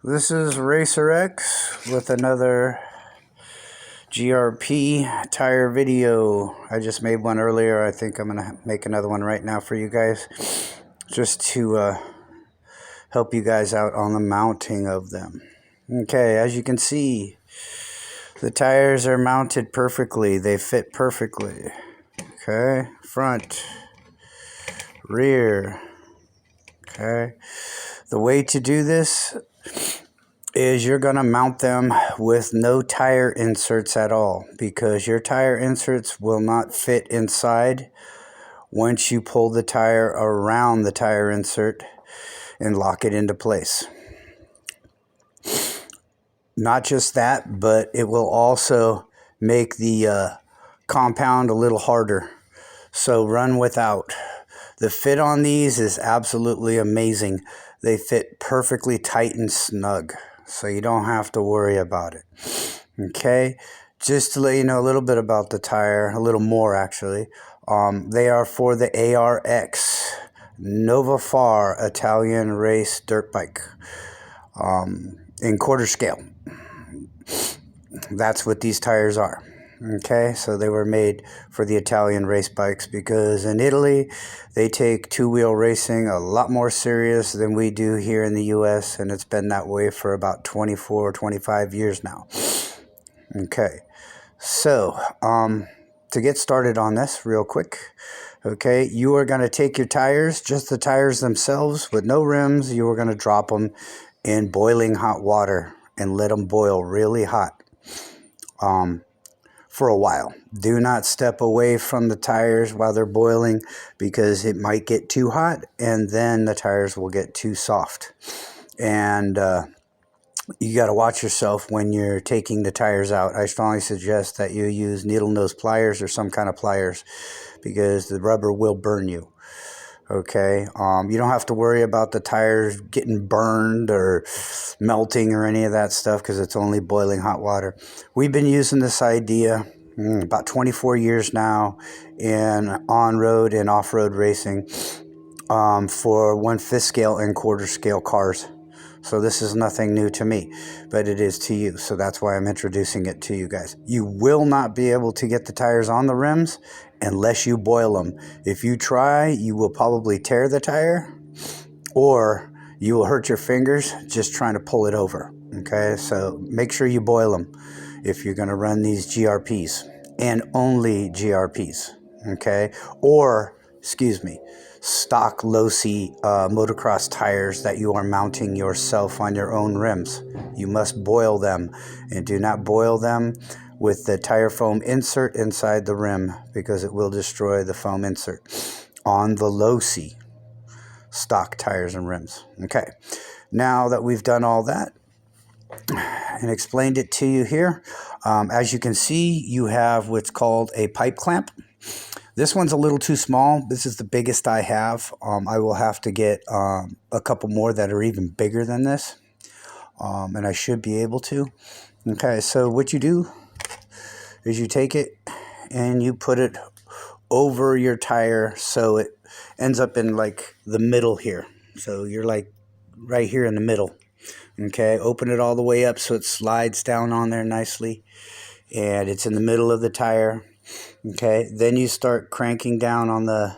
This is Racer X with another GRP tire video. I just made one earlier. I think I'm going to make another one right now for you guys, just to help you guys out on the mounting of them. Okay, as you can see, the tires are mounted perfectly. They fit perfectly. Okay, front, rear. Okay, the way to do this is you're going to mount them with no tire inserts at all, because your tire inserts will not fit inside once you pull the tire around the tire insert and lock it into place. Not just that, but it will also make the compound a little harder. So run without. The fit on these is absolutely amazing. They fit perfectly tight and snug, so you don't have to worry about it. Okay, just to let you know a little bit about the tire, a little more actually. They are for the ARX Nova Far Italian race dirt bike in quarter scale. That's what these tires are. Okay, so they were made for the Italian race bikes, because in Italy they take two-wheel racing a lot more serious than we do here in the US, and it's been that way for about 24 or 25 years now. Okay, so to get started on this real quick, okay, you are going to take your tires, just the tires themselves with no rims. You are going to drop them in boiling hot water and let them boil really hot for a while. Do not step away from the tires while they're boiling, because it might get too hot and then the tires will get too soft. And you got to watch yourself when you're taking the tires out. I strongly suggest that you use needle nose pliers or some kind of pliers, because the rubber will burn you. Okay, you don't have to worry about the tires getting burned or melting or any of that stuff, because it's only boiling hot water. We've been using this idea about 24 years now in on-road and off-road racing for 1/5 scale and quarter scale cars. So this is nothing new to me, but it is to you. So that's why I'm introducing it to you guys. You will not be able to get the tires on the rims unless you boil them. If you try, you will probably tear the tire, or you will hurt your fingers just trying to pull it over. Okay, so make sure you boil them if you're going to run these GRPs, and only GRPs. Okay, or excuse me, stock Losi motocross tires that you are mounting yourself on your own rims. You must boil them, and do not boil them with the tire foam insert inside the rim, because it will destroy the foam insert on the Losi stock tires and rims. Okay, now that we've done all that and explained it to you here, as you can see, you have what's called a pipe clamp. This one's a little too small. This is the biggest I have. I will have to get a couple more that are even bigger than this, and I should be able to. Okay, so what you do is you take it and you put it over your tire, so it ends up in like the middle here. So you're like right here in the middle. Okay, open it all the way up so it slides down on there nicely, and it's in the middle of the tire. Okay, then you start cranking down on the,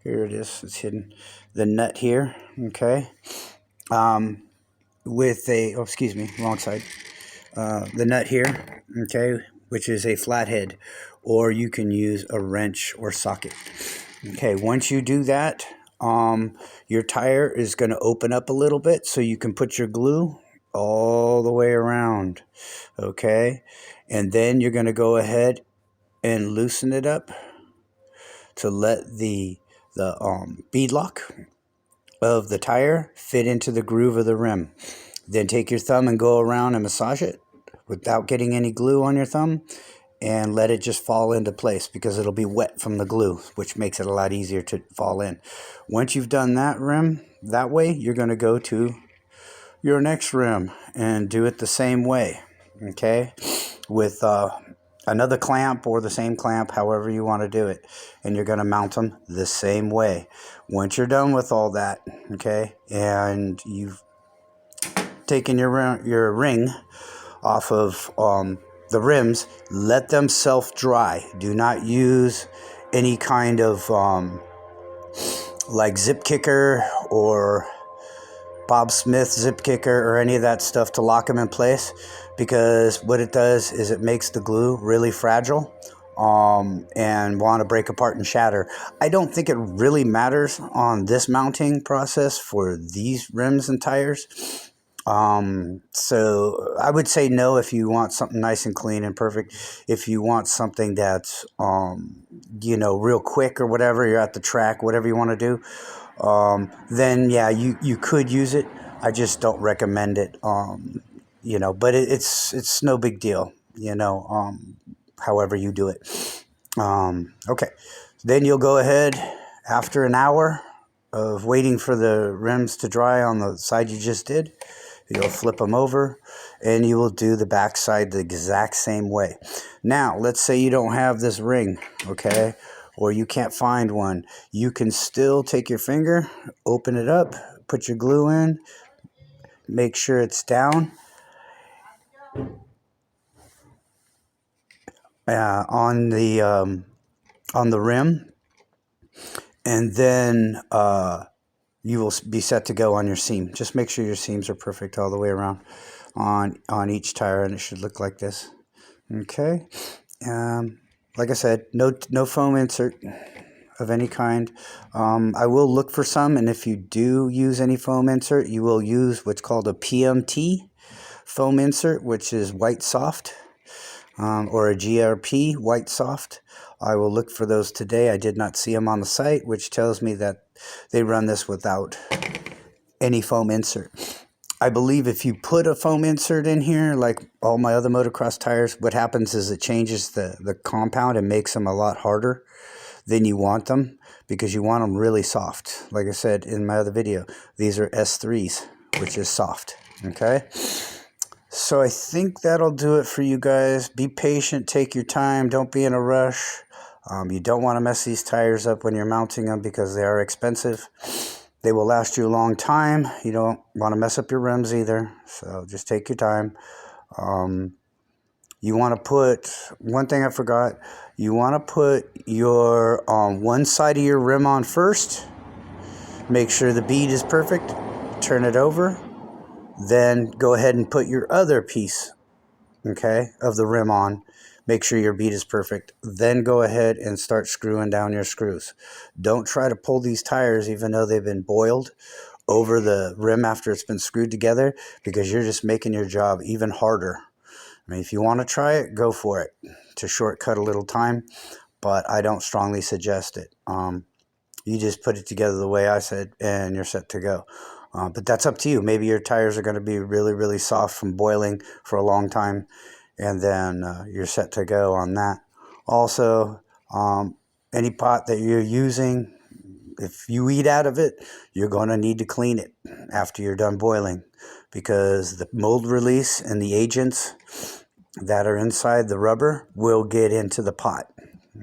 here it is, it's hidden, the nut here. Okay, with a, oh, excuse me, wrong side, the nut here, okay, which is a flathead, or you can use a wrench or socket. Okay, once you do that, your tire is going to open up a little bit, so you can put your glue all the way around. Okay, and then you're going to go ahead and loosen it up to let the bead lock of the tire fit into the groove of the rim. Then take your thumb and go around and massage it without getting any glue on your thumb, and let it just fall into place, because it'll be wet from the glue, which makes it a lot easier to fall in. Once you've done that rim that way, you're going to go to your next rim and do it the same way. Okay, with another clamp or the same clamp, however you want to do it, and you're going to mount them the same way. Once you're done with all that, okay, and you've taking your ring off of the rims, let them self-dry. Do not use any kind of like zip kicker or Bob Smith zip kicker or any of that stuff to lock them in place, because what it does is it makes the glue really fragile and want to break apart and shatter. I don't think it really matters on this mounting process for these rims and tires. So I would say no if you want something nice and clean and perfect. If you want something that's, you know, real quick or whatever, you're at the track, whatever you want to do, then yeah, you could use it. I just don't recommend it. You know, but it's no big deal, you know, however you do it. Okay. Then you'll go ahead after an hour of waiting for the rims to dry on the side you just did. You'll flip them over and you will do the back side the exact same way. Now, let's say you don't have this ring, okay, or you can't find one. You can still take your finger, open it up, put your glue in, make sure it's down on the rim, and then you will be set to go on your seam. Just make sure your seams are perfect all the way around on each tire, and it should look like this. Okay. Like I said, no foam insert of any kind. I will look for some, and if you do use any foam insert, you will use what's called a PMT foam insert, which is white soft, or a GRP white soft. I will look for those today. I did not see them on the site, which tells me that they run this without any foam insert. I believe if you put a foam insert in here, like all my other motocross tires, what happens is it changes the compound and makes them a lot harder than you want them, because you want them really soft. Like I said in my other video, these are S3s, which is soft. Okay. So I think that'll do it for you guys. Be patient, take your time, don't be in a rush. You don't want to mess these tires up when you're mounting them, because they are expensive. They will last you a long time. You don't want to mess up your rims either, so just take your time. You want to put, one thing I forgot, you want to put your one side of your rim on first. Make sure the bead is perfect. Turn it over. Then go ahead and put your other piece, okay, of the rim on. Make sure your bead is perfect. Then go ahead and start screwing down your screws. Don't try to pull these tires, even though they've been boiled, over the rim after it's been screwed together, because you're just making your job even harder. I mean, if you want to try it, go for it to shortcut a little time, but I don't strongly suggest it. You just put it together the way I said, and you're set to go. But that's up to you. Maybe your tires are going to be really, really soft from boiling for a long time, and then you're set to go on that. Also, any pot that you're using, if you eat out of it, you're going to need to clean it after you're done boiling, because the mold release and the agents that are inside the rubber will get into the pot,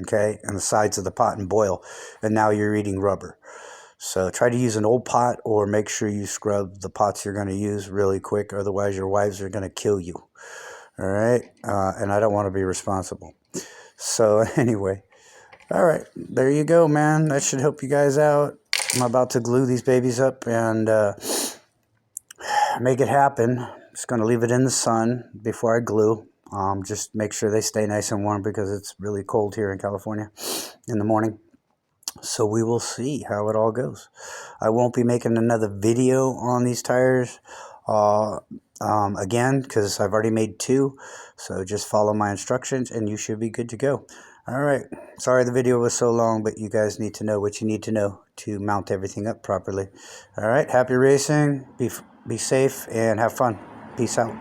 okay, and the sides of the pot and boil, and now you're eating rubber. So try to use an old pot, or make sure you scrub the pots you're going to use really quick. Otherwise, your wives are going to kill you. All right. And I don't want to be responsible. So anyway, all right, there you go, man. That should help you guys out. I'm about to glue these babies up and make it happen. Just going to leave it in the sun before I glue. Just make sure they stay nice and warm, because it's really cold here in California in the morning. So we will see how it all goes. I won't be making another video on these tires again, because I've already made 2. So just follow my instructions and you should be good to go. All right. Sorry the video was so long, but you guys need to know what you need to know to mount everything up properly. All right. Happy racing. Be safe and have fun. Peace out.